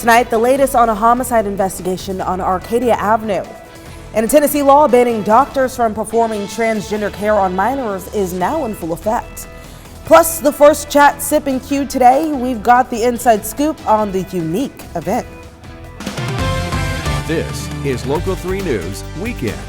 Tonight, the latest on a homicide investigation on Arcadia Avenue. And a Tennessee law banning doctors from performing transgender care on minors is now in full effect. Plus, the first chat sip and cue today, we've got the inside scoop on the unique event. This is Local 3 News Weekend.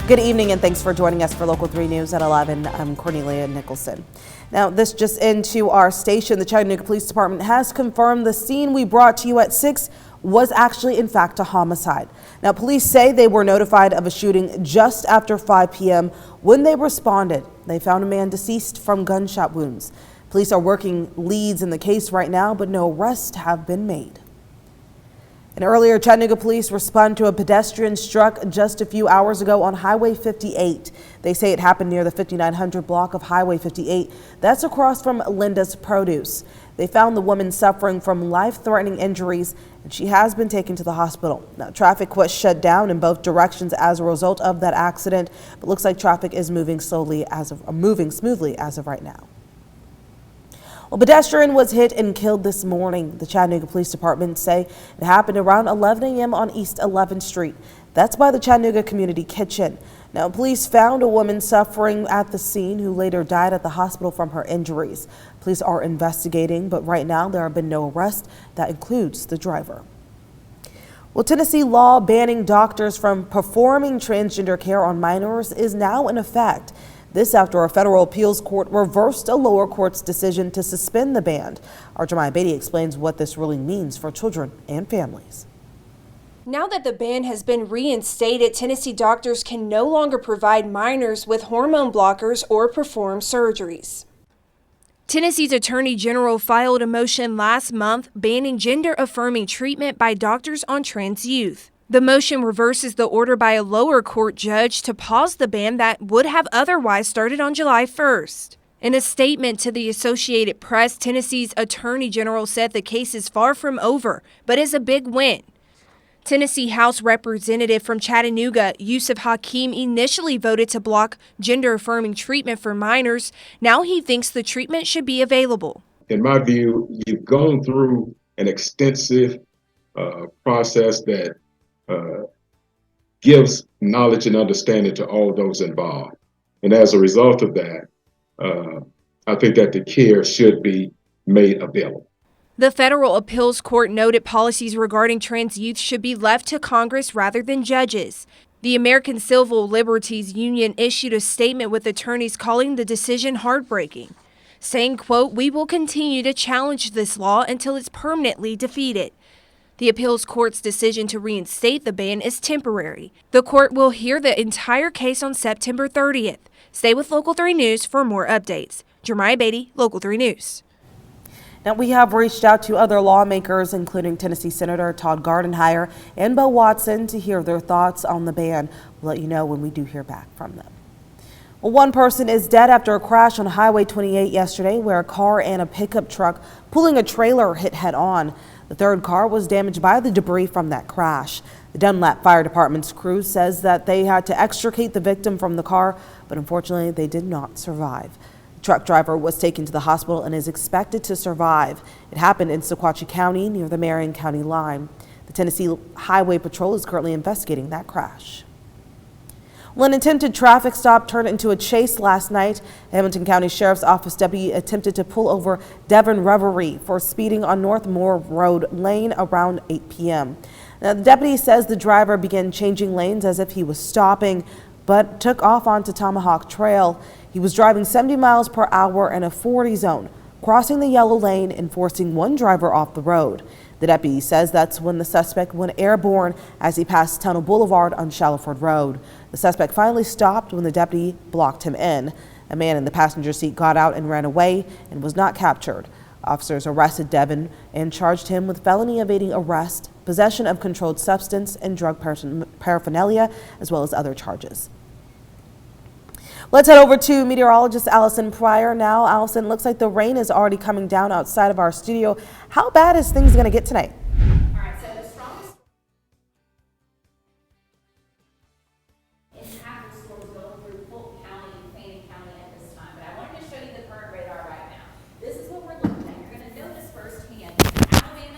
Good evening and thanks for joining us for Local 3 News at 11. I'm Cornelia Nicholson. Now, this just into our station. The Chattanooga Police Department has confirmed the scene we brought to you at 6 was actually, in fact, a homicide. Now, police say they were notified of a shooting just after 5 p.m. When they responded, they found a man deceased from gunshot wounds. Police are working leads in the case right now, but no arrests have been made. And earlier, Chattanooga police responded to a pedestrian struck just a few hours ago on Highway 58. They say it happened near the 5900 block of Highway 58. That's across from Linda's Produce. They found the woman suffering from life-threatening injuries, and she has been taken to the hospital. Now, traffic was shut down in both directions as a result of that accident, but looks like traffic is moving smoothly as of right now. Well, a pedestrian was hit and killed this morning. The Chattanooga Police Department say it happened around 11 a.m. on East 11th Street. That's by the Chattanooga Community Kitchen. Now, police found a woman suffering at the scene who later died at the hospital from her injuries. Police are investigating, but right now there have been no arrests. That includes the driver. Well, Tennessee law banning doctors from performing transgender care on minors is now in effect. This after a federal appeals court reversed a lower court's decision to suspend the ban. Our Jeremiah Beatty explains what this really means for children and families. Now that the ban has been reinstated, Tennessee doctors can no longer provide minors with hormone blockers or perform surgeries. Tennessee's Attorney General filed a motion last month banning gender-affirming treatment by doctors on trans youth. The motion reverses the order by a lower court judge to pause the ban that would have otherwise started on July 1st. In a statement to the Associated Press, Tennessee's Attorney General said the case is far from over, but is a big win. Tennessee House Representative from Chattanooga, Yusuf Hakeem, initially voted to block gender-affirming treatment for minors. Now he thinks the treatment should be available. In my view, you've gone through an extensive process that gives knowledge and understanding to all those involved. And as a result of that, I think that the care should be made available. The federal appeals court noted policies regarding trans youth should be left to Congress rather than judges. The American Civil Liberties Union issued a statement with attorneys calling the decision heartbreaking, saying, quote, "We will continue to challenge this law until it's permanently defeated." The appeals court's decision to reinstate the ban is temporary. The court will hear the entire case on September 30th. Stay with Local 3 News for more updates. Jeremiah Beatty, Local 3 News. Now, we have reached out to other lawmakers, including Tennessee Senator Todd Gardenhire and Bo Watson, to hear their thoughts on the ban. We'll let you know when we do hear back from them. Well, one person is dead after a crash on Highway 28 yesterday, where a car and a pickup truck pulling a trailer hit head-on. The third car was damaged by the debris from that crash. The Dunlap Fire Department's crew says that they had to extricate the victim from the car, but unfortunately they did not survive. The truck driver was taken to the hospital and is expected to survive. It happened in Sequatchie County near the Marion County line. The Tennessee Highway Patrol is currently investigating that crash. Well, an attempted traffic stop turned into a chase last night. Hamilton County Sheriff's Office deputy attempted to pull over Devin Reverie for speeding on North Moore Road Lane around 8 p.m. Now, the deputy says the driver began changing lanes as if he was stopping, but took off onto Tomahawk Trail. He was driving 70 miles per hour in a 40 zone, crossing the yellow lane and forcing one driver off the road. The deputy says that's when the suspect went airborne as he passed Tunnel Boulevard on Shallowford Road. The suspect finally stopped when the deputy blocked him in. A man in the passenger seat got out and ran away and was not captured. Officers arrested Devin and charged him with felony evading arrest, possession of controlled substance, and drug paraphernalia, as well as other charges. Let's head over to meteorologist Allison Pryor now. Allison, looks like the rain is already coming down outside of our studio. How bad is things going to get tonight? All right, so the strongest in half the storms going through Fulton County and Fannin County at this time, but I wanted to show you the current radar right now. This is what we're looking at. You're going to notice firsthand Alabama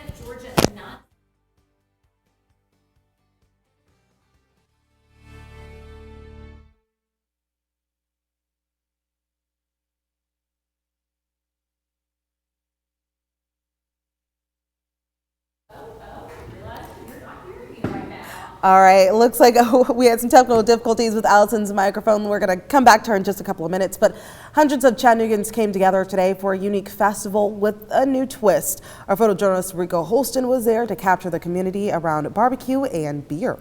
All right, it looks like we had some technical difficulties with Allison's microphone. We're going to come back to her in just a couple of minutes, but hundreds of Chattanoogaans came together today for a unique festival with a new twist. Our photojournalist Rico Holston was there to capture the community around barbecue and beer.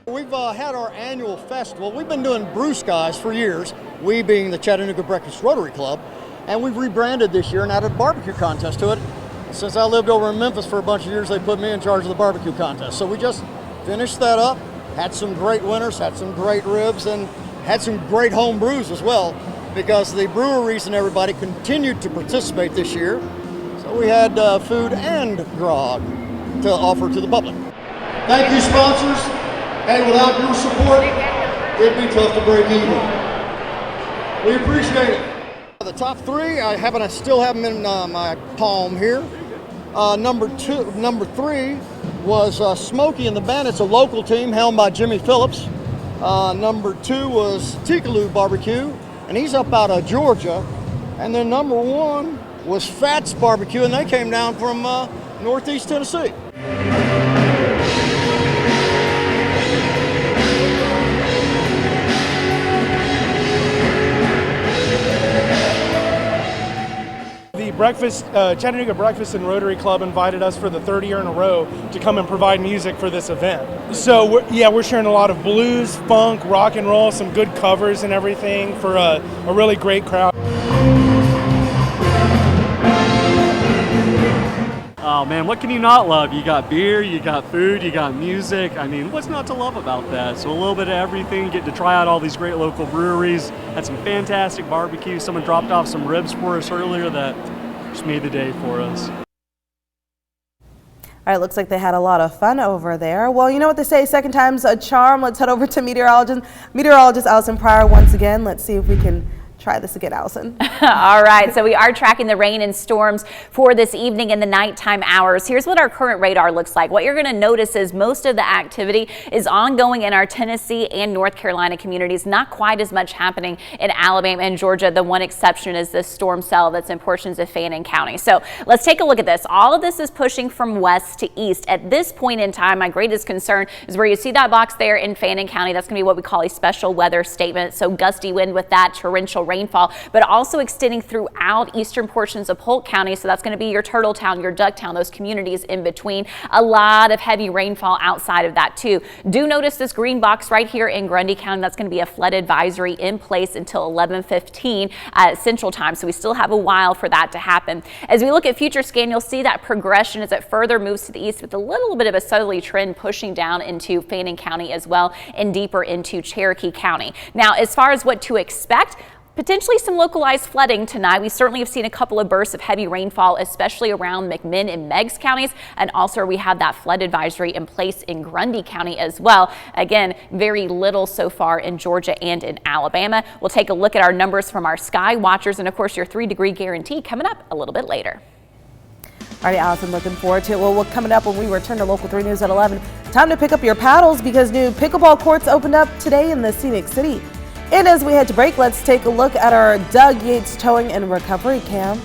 We've had our annual festival. We've been doing Brew Skies for years, we being the Chattanooga Breakfast Rotary Club, and we've rebranded this year and added a barbecue contest to it. Since I lived over in Memphis for a bunch of years, they put me in charge of the barbecue contest. So we just finished that up, had some great winners, had some great ribs, and had some great home brews as well, because the breweries and everybody continued to participate this year. So we had food and grog to offer to the public. Thank you, sponsors. And without your support, it'd be tough to break even. We appreciate it. The top three, I still have them in my palm here. Number three was Smokey and the Bandits, a local team helmed by Jimmy Phillips. Number two was Tikaloo Barbecue, and he's up out of Georgia. And then number one was Fats Barbecue, and they came down from Northeast Tennessee. Chattanooga Breakfast and Rotary Club invited us for the third year in a row to come and provide music for this event. So we're sharing a lot of blues, funk, rock and roll, some good covers and everything for a really great crowd. Oh man, what can you not love? You got beer, you got food, you got music. I mean, what's not to love about that? So a little bit of everything, get to try out all these great local breweries, had some fantastic barbecue. Someone dropped off some ribs for us earlier that just made the day for us. All right, looks like they had a lot of fun over there. Well, you know what they say, second time's a charm. Let's head over to meteorologist Allison Pryor once again. Let's see if we can try this again, Allison. All right, so we are tracking the rain and storms for this evening and the nighttime hours. Here's what our current radar looks like. What you're going to notice is most of the activity is ongoing in our Tennessee and North Carolina communities. Not quite as much happening in Alabama and Georgia. The one exception is this storm cell that's in portions of Fannin County. So let's take a look at this. All of this is pushing from west to east. At this point in time, my greatest concern is where you see that box there in Fannin County. That's going to be what we call a special weather statement. So gusty wind with that, torrential rainfall, but also extending throughout eastern portions of Polk County. So that's going to be your Turtletown, your Ducktown, those communities in between. A lot of heavy rainfall outside of that too. Do notice this green box right here in Grundy County. That's going to be a flood advisory in place until 11:15 Central Time. So we still have a while for that to happen. As we look at future scan, you'll see that progression as it further moves to the east with a little bit of a southerly trend pushing down into Fannin County as well and deeper into Cherokee County. Now, as far as what to expect, potentially some localized flooding tonight. We certainly have seen a couple of bursts of heavy rainfall, especially around McMinn and Meigs counties. And also we have that flood advisory in place in Grundy County as well. Again, very little so far in Georgia and in Alabama. We'll take a look at our numbers from our sky watchers and of course your 3-degree guarantee coming up a little bit later. All right, Allison, looking forward to it. Well, what's coming up when we return to Local 3 News at 11. Time to pick up your paddles because new pickleball courts opened up today in the Scenic City. And as we head to break, let's take a look at our Doug Yates Towing and Recovery Cam.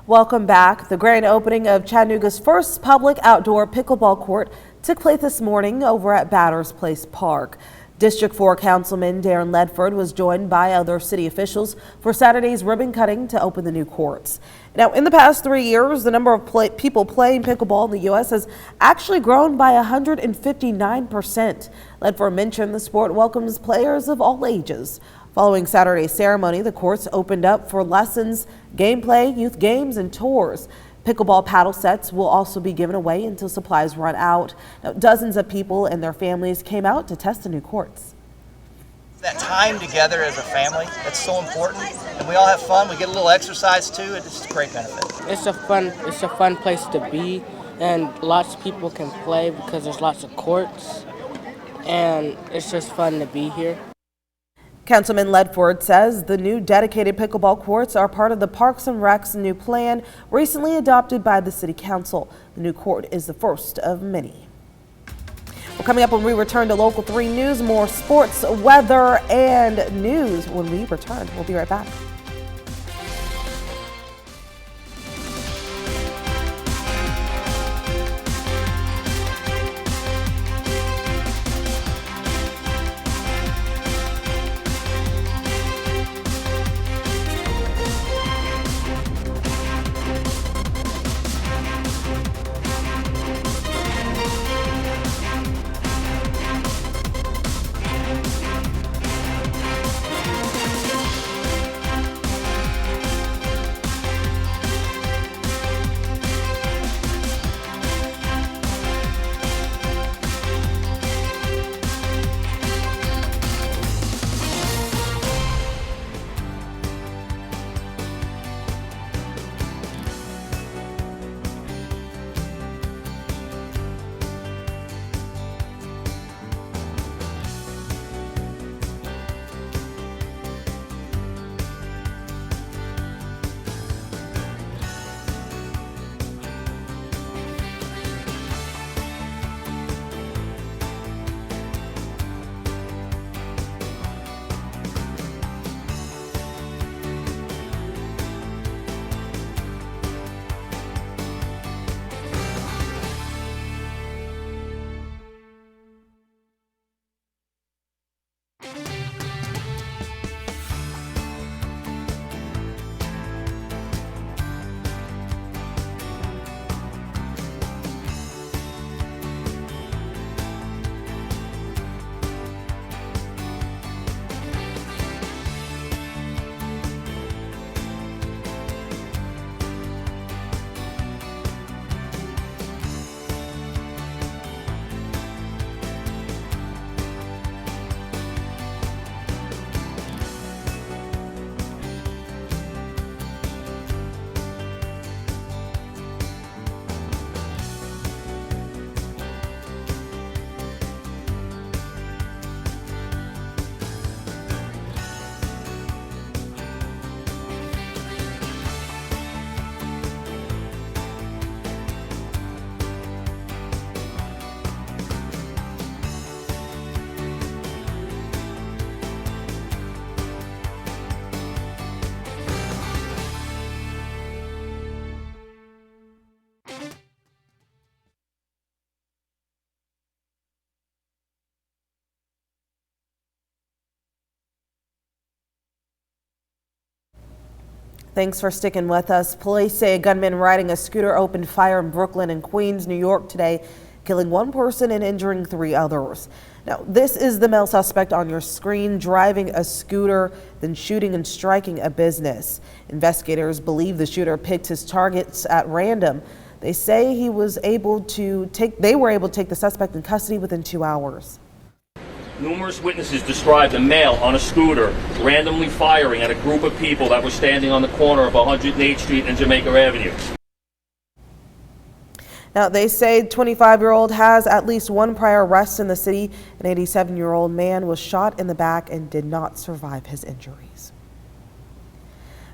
Welcome back. The grand opening of Chattanooga's first public outdoor pickleball court took place this morning over at Batters Place Park. District 4 Councilman Darren Ledford was joined by other city officials for Saturday's ribbon cutting to open the new courts. Now, in the past 3 years, the number of people playing pickleball in the U.S. has actually grown by 159%. Ledford mentioned the sport welcomes players of all ages. Following Saturday's ceremony, the courts opened up for lessons, gameplay, youth games, and tours. Pickleball paddle sets will also be given away until supplies run out. Now, dozens of people and their families came out to test the new courts. That time together as a family, that's so important, and we all have fun. We get a little exercise too. It's just a great benefit. It's a fun place to be, and lots of people can play because there's lots of courts, and it's just fun to be here. Councilman Ledford says the new dedicated pickleball courts are part of the Parks and Rec's new plan recently adopted by the City Council. The new court is the first of many. Well, coming up when we return to Local 3 News, more sports, weather, and news when we return. We'll be right back. Thanks for sticking with us. Police say a gunman riding a scooter opened fire in Brooklyn and Queens, New York today, killing one person and injuring 3 others. Now, this is the male suspect on your screen, driving a scooter, then shooting and striking a business. Investigators believe the shooter picked his targets at random. They say they were able to take the suspect in custody within 2 hours. Numerous witnesses described a male on a scooter randomly firing at a group of people that were standing on the corner of 108th Street and Jamaica Avenue. Now, they say 25-year-old has at least 1 prior arrest in the city. An 87-year-old man was shot in the back and did not survive his injuries.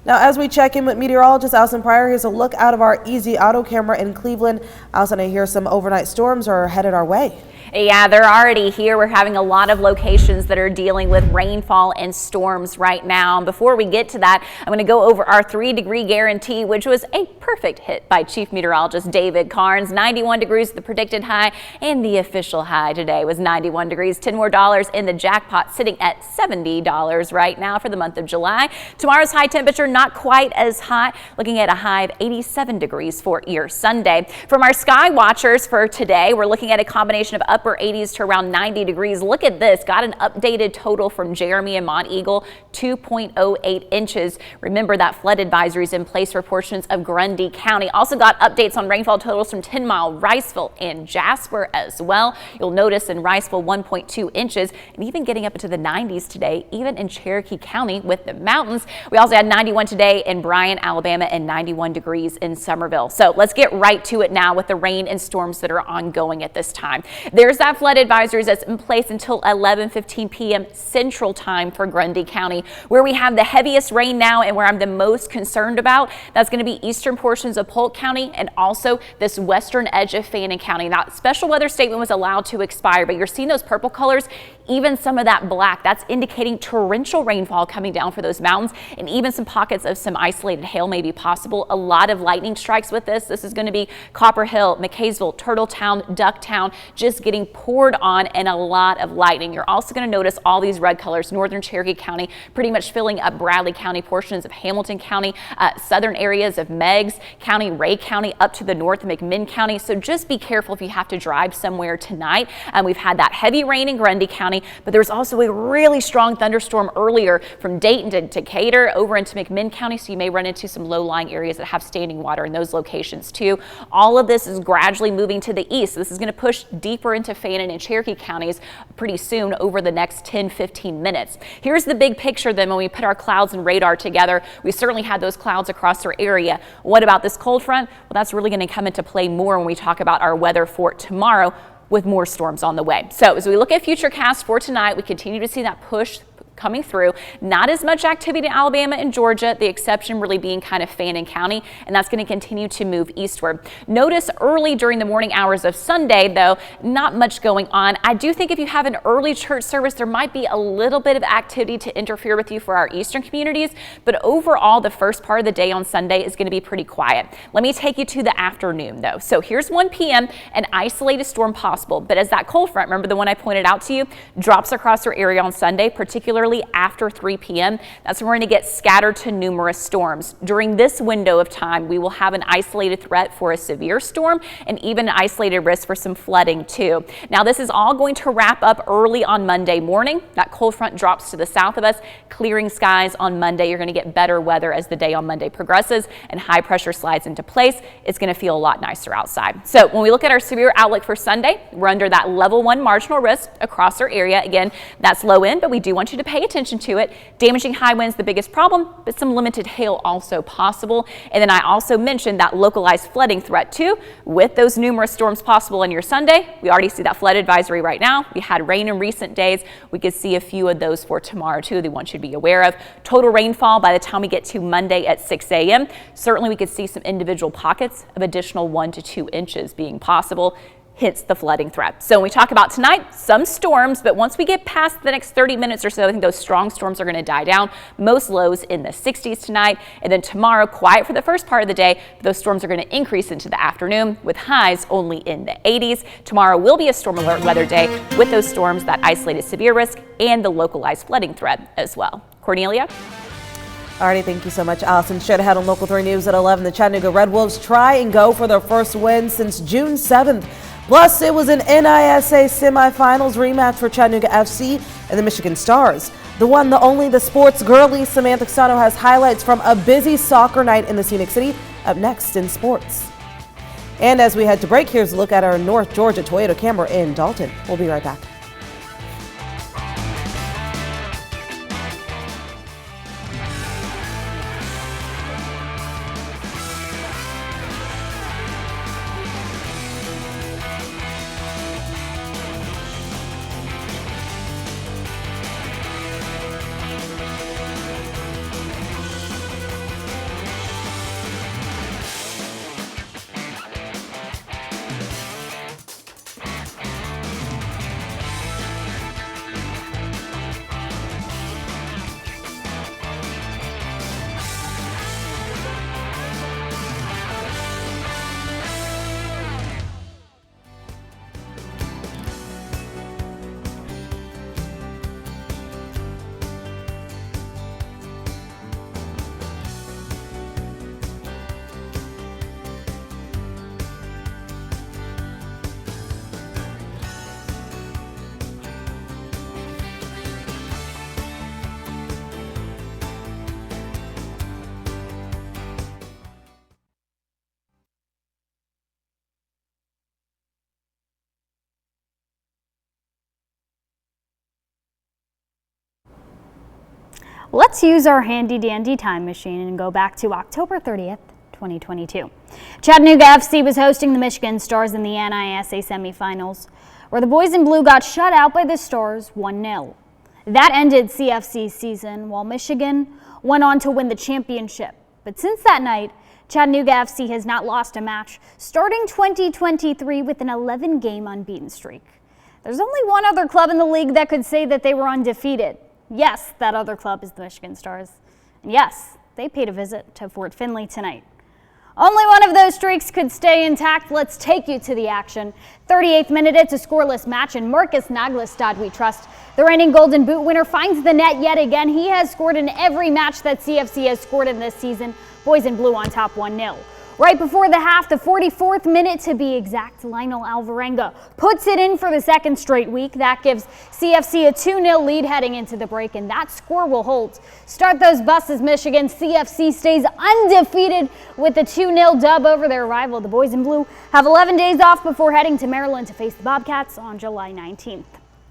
Now, as we check in with meteorologist Allison Pryor, here's a look out of our Easy Auto camera in Cleveland. Allison, I hear some overnight storms are headed our way. Yeah, they're already here. We're having a lot of locations that are dealing with rainfall and storms right now. And before we get to that, I'm going to go over our 3-degree guarantee, which was a perfect hit by Chief Meteorologist David Carnes. 91 degrees the predicted high, and the official high today was 91 degrees. $10 more in the jackpot, sitting at $70 right now for the month of July. Tomorrow's high temperature not quite as hot, looking at a high of 87 degrees for your Sunday. From our sky watchers for today, we're looking at a combination of upper 80s to around 90 degrees. Look at this. Got an updated total from Jeremy and Mont Eagle, 2.08 inches. Remember that flood advisory is in place for portions of Grundy County. Also got updates on rainfall totals from 10 Mile, Riceville, and Jasper as well. You'll notice in Riceville 1.2 inches, and even getting up into the 90s today, even in Cherokee County with the mountains. We also had 91 today in Bryan, Alabama, and 91 degrees in Somerville. So let's get right to it now with the rain and storms that are ongoing at this time. There's that flood advisory that's in place until 11:15 p.m. Central Time for Grundy County. Where we have the heaviest rain now and where I'm the most concerned about, that's going to be eastern portions of Polk County and also this western edge of Fannin County. Now, special weather statement was allowed to expire, but you're seeing those purple colors, even some of that black. That's indicating torrential rainfall coming down for those mountains, and even some pockets of some isolated hail may be possible. A lot of lightning strikes with this. This is going to be Copper Hill, McKaysville, Turtletown, Ducktown, just getting poured on, and a lot of lightning. You're also going to notice all these red colors, northern Cherokee County, pretty much filling up Bradley County, portions of Hamilton County, southern areas of Meigs County, Ray County, up to the north of McMinn County. So just be careful if you have to drive somewhere tonight. We've had that heavy rain in Grundy County, but there was also a really strong thunderstorm earlier from Dayton to Decatur over into McMinn County. So you may run into some low-lying areas that have standing water in those locations too. All of this is gradually moving to the east. This is going to push deeper into Fannin and Cherokee counties pretty soon over the next 10-15 minutes. Here's the big picture then when we put our clouds and radar together. We certainly had those clouds across our area. What about this cold front? Well, that's really going to come into play more when we talk about our weather for tomorrow, with more storms on the way. So as we look at futurecast for tonight, we continue to see that push coming through. Not as much activity in Alabama and Georgia, the exception really being kind of Fannin County, and that's going to continue to move eastward. Notice early during the morning hours of Sunday, though, not much going on. I do think if you have an early church service, there might be a little bit of activity to interfere with you for our eastern communities, but overall, the first part of the day on Sunday is going to be pretty quiet. Let me take you to the afternoon, though. So here's 1 p.m., an isolated storm possible, but as that cold front, remember the one I pointed out to you, drops across our area on Sunday, particularly after 3 p.m. That's when we're going to get scattered to numerous storms. During this window of time, we will have an isolated threat for a severe storm and even an isolated risk for some flooding too. Now, this is all going to wrap up early on Monday morning. That cold front drops to the south of us, clearing skies on Monday. You're going to get better weather as the day on Monday progresses and high pressure slides into place. It's going to feel a lot nicer outside. So when we look at our severe outlook for Sunday, we're under that level 1 marginal risk across our area. Again, that's low end, but we do want you to pay attention to it. Damaging high winds, the biggest problem, but some limited hail also possible. And then I also mentioned that localized flooding threat too. With those numerous storms possible on your Sunday, we already see that flood advisory right now. We had rain in recent days. We could see a few of those for tomorrow too. They want you to be aware of. Total rainfall by the time we get to Monday at 6 a.m. Certainly we could see some individual pockets of additional 1 to 2 inches being possible. Hits the flooding threat. So when we talk about tonight, some storms, but once we get past the next 30 minutes or so, I think those strong storms are going to die down. Most lows in the 60s tonight, and then tomorrow, quiet for the first part of the day, but those storms are going to increase into the afternoon with highs only in the 80s. Tomorrow will be a storm alert weather day with those storms, that isolated severe risk, and the localized flooding threat as well. Cornelia? Alrighty, thank you so much, Allison. Straight ahead on Local 3 News at 11, the Chattanooga Red Wolves try and go for their first win since June 7th. Plus, it was an NISA Semifinals rematch for Chattanooga FC and the Michigan Stars. The one, the only, the sports girly Samantha Xano has highlights from a busy soccer night in the Scenic City up next in sports. And as we head to break, here's a look at our North Georgia Toyota camera in Dalton. We'll be right back. Let's use our handy-dandy time machine and go back to October 30th, 2022. Chattanooga FC was hosting the Michigan Stars in the NISA Semifinals, where the boys in blue got shut out by the Stars 1-0. That ended CFC's season, while Michigan went on to win the championship. But since that night, Chattanooga FC has not lost a match, starting 2023 with an 11-game unbeaten streak. There's only one other club in the league that could say that they were undefeated. Yes, that other club is the Michigan Stars. And yes, they paid a visit to Fort Finley tonight. Only one of those streaks could stay intact. Let's take you to the action. 38th minute, it's a scoreless match, and Markus Naglestad, we trust. The reigning Golden Boot winner finds the net yet again. He has scored in every match that CFC has scored in this season. Boys in blue on top 1-0. Right before the half, the 44th minute to be exact, Lionel Alvarenga puts it in for the second straight week. That gives CFC a 2-0 lead heading into the break, and that score will hold. Start those buses, Michigan. CFC stays undefeated with a 2-0 dub over their rival. The boys in blue have 11 days off before heading to Maryland to face the Bobcats on July 19th.